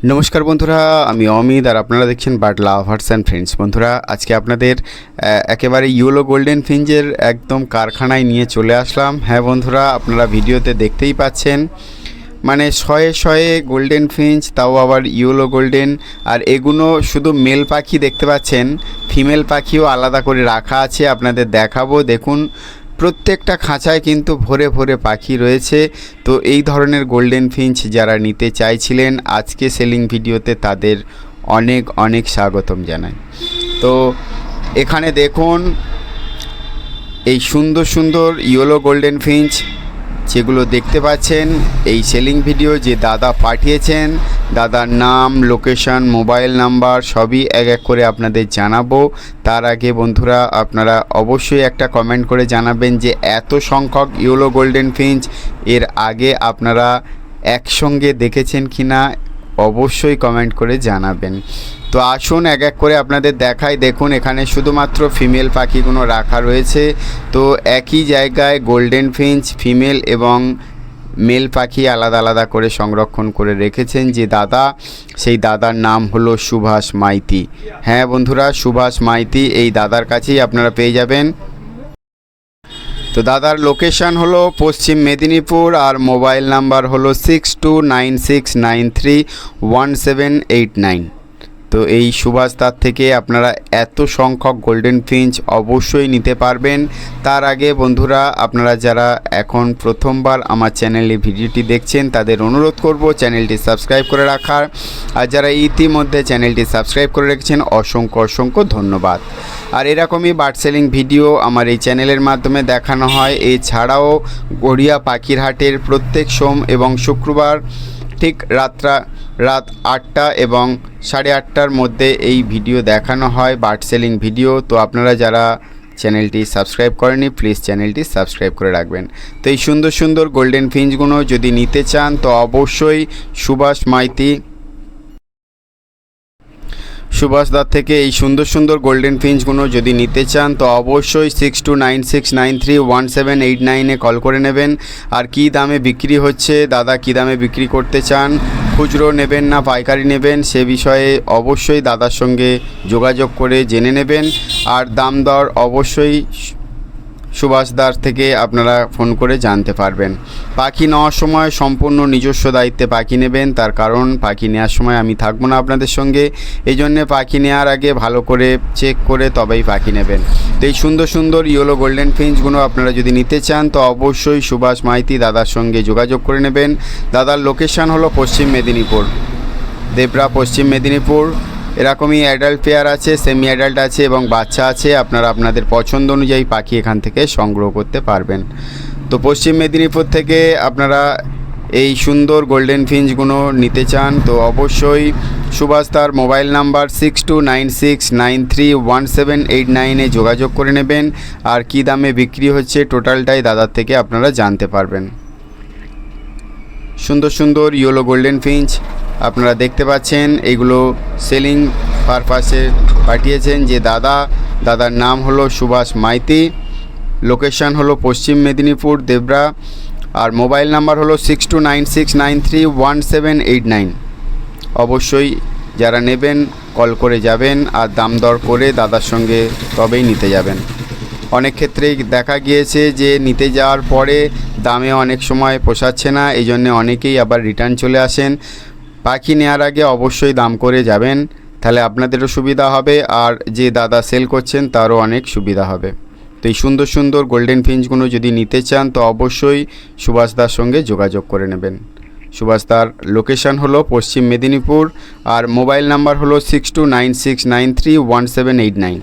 নমস্কার বন্ধুরা, আমি অমিত আর আপনারা দেখছেন বার্ড লাভার্স অ্যান্ড ফ্রেন্ডস। বন্ধুরা, আজকে আপনাদের একেবারে ইয়েলো গোল্ডেন ফিঞ্চের একদম কারখানায় নিয়ে চলে আসলাম। হ্যাঁ বন্ধুরা, আপনারা ভিডিওতে দেখতেই পাচ্ছেন, মানে শয়ে শয়ে গোল্ডেন ফিঞ্চ, তাও আবার ইয়েলো গোল্ডেন। আর এগুলো শুধু মেল পাখি দেখতে পাচ্ছেন, ফিমেল পাখিও আলাদা করে রাখা আছে, আপনাদের দেখাবো। দেখুন, প্রত্যেকটা খাঁচায় কিন্তু ভরে ভরে পাখি রয়েছে। তো এই ধরনের গোল্ডেন ফিঞ্চ যারা নিতে চাইছিলেন, আজকে সেলিং ভিডিওতে তাদের অনেক অনেক স্বাগতম জানাই। তো এখানে দেখুন, এই সুন্দর সুন্দর ইয়েলো গোল্ডেন ফিঞ্চ যেগুলো দেখতে পাচ্ছেন, এই সেলিং ভিডিও যে দাদা পাঠিয়েছেন, দাদার নাম, লোকেশন, মোবাইল নাম্বার সবই এক এক করে আপনাদের জানাবো। তার আগে বন্ধুরা, আপনারা অবশ্যই একটা কমেন্ট করে জানাবেন যে এত সংখ্যক ইয়েলো গোল্ডেন ফিঞ্চ এর আগে আপনারা একসঙ্গে দেখেছেন কি না, অবশ্যই কমেন্ট করে জানাবেন। তো আসুন এক এক করে আপনাদের দেখাই। দেখুন, এখানে শুধুমাত্র ফিমেল পাখিগুলো রাখা রয়েছে। তো একই জায়গায় গোল্ডেন ফিঞ্চ ফিমেল এবং মেল পাখি আলাদা আলাদা করে সংরক্ষণ করে রেখেছেন যে দাদা, সেই দাদার নাম হলো সুভাষ মাইতি। হ্যাঁ বন্ধুরা, সুভাষ মাইতি এই দাদার কাছেই আপনারা পেয়ে যাবেন। তো দাদার লোকেশান হলো পশ্চিম মেদিনীপুর আর মোবাইল নাম্বার হলো 6296931789। তো এই সুভাষদার থেকে আপনারা এত সংখ্যক গোল্ডেন ফিঞ্চ অবশ্যই নিতে পারবেন। তার আগে বন্ধুরা, আপনারা যারা এখন প্রথমবার আমার চ্যানেলে ভিডিওটি দেখছেন, তাদের অনুরোধ করব চ্যানেলটি সাবস্ক্রাইব করে রাখার। আর যারা ইতিমধ্যে চ্যানেলটি সাবস্ক্রাইব করে রেখেছেন, অসংখ্য অসংখ্য ধন্যবাদ। আর এরকমই বার্ড সেলিং ভিডিও আমার এই চ্যানেলের মাধ্যমে দেখানো হয়। এছাড়াও গড়িয়া পাখির হাটের প্রত্যেক সোম এবং শুক্রবার ঠিক রাত 8টা এবং 8:30টার মধ্যে এই ভিডিও দেখানো হয়, বার্ড সেলিং ভিডিও। তো আপনারা যারা চ্যানেলটি সাবস্ক্রাইব করেনি, প্লিজ চ্যানেলটি সাবস্ক্রাইব করে রাখবেন। তো এই সুন্দর সুন্দর গোল্ডেন ফিঞ্চগুলো যদি নিতে চান, তো অবশ্যই সুভাষদার থেকে এই সুন্দর সুন্দর গোল্ডেন ফিঞ্চগুলো যদি নিতে চান, তো অবশ্যই 6296931789-এ কল করে নেবেন। আর কী দামে বিক্রি হচ্ছে, দাদা কী দামে বিক্রি করতে চান, খুচরো নেবেন না পাইকারি নেবেন, সে বিষয়ে অবশ্যই দাদার সঙ্গে যোগাযোগ করে জেনে নেবেন। আর দাম দর অবশ্যই সুভাষদার থেকে আপনারা ফোন করে জানতে পারবেন। পাখি নেওয়ার সময় সম্পূর্ণ নিজস্ব দায়িত্বে পাখি নেবেন, তার কারণ পাখি নেওয়ার সময় আমি থাকবো না আপনাদের সঙ্গে। এই জন্যে পাখি নেওয়ার আগে ভালো করে চেক করে তবেই পাখি নেবেন। তো এই সুন্দর সুন্দর ইয়েলো গোল্ডেন ফিঞ্চগুলো আপনারা যদি নিতে চান, তো অবশ্যই সুভাষ মাইতি দাদার সঙ্গে যোগাযোগ করে নেবেন। দাদার লোকেশান হলো পশ্চিম মেদিনীপুর, দেবরা, পশ্চিম মেদিনীপুর। এরকমই অ্যাডাল্ট পেয়ার আছে, সেমি অ্যাডাল্ট আছে এবং বাচ্চা আছে। আপনারা আপনাদের পছন্দ অনুযায়ী পাখি এখান থেকে সংগ্রহ করতে পারবেন। তো পশ্চিম মেদিনীপুর থেকে আপনারা এই সুন্দর গোল্ডেন ফিঞ্চগুলো নিতে চান, তো অবশ্যই সুভাষদার মোবাইল নাম্বার 6296931789-এ যোগাযোগ করে নেবেন। আর কী দামে বিক্রি হচ্ছে টোটালটাই দাদার থেকে আপনারা জানতে পারবেন। সুন্দর সুন্দর ইয়েলো গোল্ডেন ফিঞ্চ আপনারা দেখতে পাচ্ছেন, এগুলো সেলিং পারপাসে পাঠিয়েছেন যে দাদার নাম হলো সুভাষ মাইতি, লোকেশান হলো পশ্চিম মেদিনীপুর, দেবরা। আর মোবাইল নাম্বার হলো 6296931789। অবশ্যই যারা নেবেন কল করে যাবেন আর দাম দর করে দাদার সঙ্গে তবেই নিতে যাবেন। অনেক ক্ষেত্রেই দেখা গিয়েছে যে নিতে যাওয়ার পরে দামে অনেক সময় পোষাচ্ছে না, এই জন্যে অনেকেই আবার রিটার্ন চলে আসেন। পাখি নেওয়ার আগে অবশ্যই দাম করে যাবেন, তাহলে আপনাদেরও সুবিধা হবে আর যে দাদা সেল করছেন তারও অনেক সুবিধা হবে। তো এই সুন্দর সুন্দর গোল্ডেন ফিঞ্চগুলো যদি নিতে চান, তো অবশ্যই সুভাষদার সঙ্গে যোগাযোগ করে নেবেন। সুভাষদার লোকেশান হলো পশ্চিম মেদিনীপুর আর মোবাইল নাম্বার হলো 6296931789।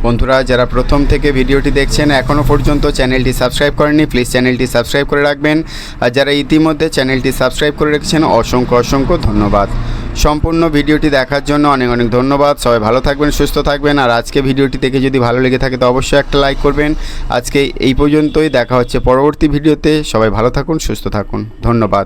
বন্ধুরা, যারা প্রথম থেকে ভিডিওটি দেখছেন, এখনও পর্যন্ত চ্যানেলটি সাবস্ক্রাইব করেননি, প্লিজ চ্যানেলটি সাবস্ক্রাইব করে রাখবেন। আর যারা ইতিমধ্যে চ্যানেলটি সাবস্ক্রাইব করে রেখেছেন, অসংখ্য অসংখ্য ধন্যবাদ। সম্পূর্ণ ভিডিওটি দেখার জন্য অনেক অনেক ধন্যবাদ। সবাই ভালো থাকবেন, সুস্থ থাকবেন। আর আজকে ভিডিওটি দেখে যদি ভালো লেগে থাকে, তো অবশ্যই একটা লাইক করবেন। আজকে এই পর্যন্তই, দেখা হচ্ছে পরবর্তী ভিডিওতে। সবাই ভালো থাকুন, সুস্থ থাকুন, ধন্যবাদ।